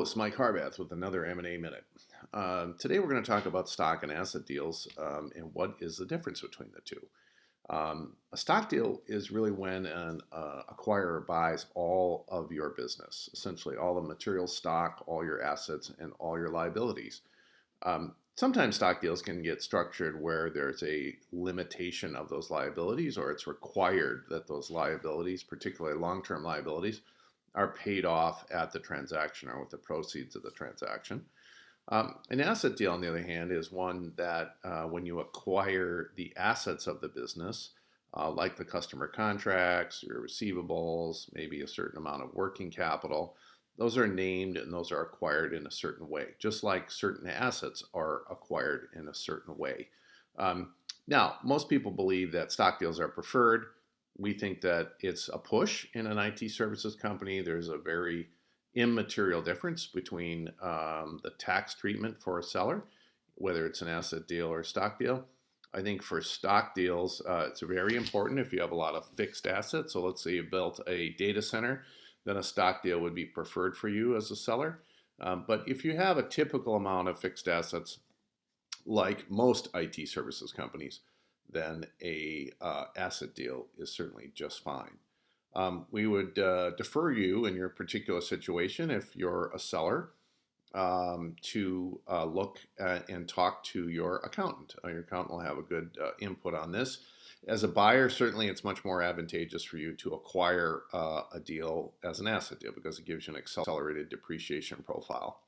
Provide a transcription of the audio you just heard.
host, Mike Harbath, with another M&A Minute. Today we're going to talk about stock and asset deals and what is the difference between the two. A stock deal is really when an acquirer buys all of your business, essentially all the material stock, all your assets, and all your liabilities. Sometimes stock deals can get structured where there's a limitation of those liabilities, or it's required that those liabilities, particularly long-term liabilities, are paid off at the transaction or with the proceeds of the transaction. An asset deal, on the other hand, is one that when you acquire the assets of the business, like the customer contracts, your receivables, maybe a certain amount of working capital, those are named and those are acquired in a certain way, just like certain assets are acquired in a certain way. Now, most people believe that stock deals are preferred. We think that it's a push in an IT services company. There's a very immaterial difference between the tax treatment for a seller, whether it's an asset deal or a stock deal. I think for stock deals, it's very important if you have a lot of fixed assets. So let's say you built a data center, then a stock deal would be preferred for you as a seller. But if you have a typical amount of fixed assets, like most IT services companies, then a asset deal is certainly just fine. We would defer you in your particular situation if you're a seller to look at and talk to your accountant. Your accountant will have a good input on this. As a buyer, certainly it's much more advantageous for you to acquire a deal as an asset deal because it gives you an accelerated depreciation profile.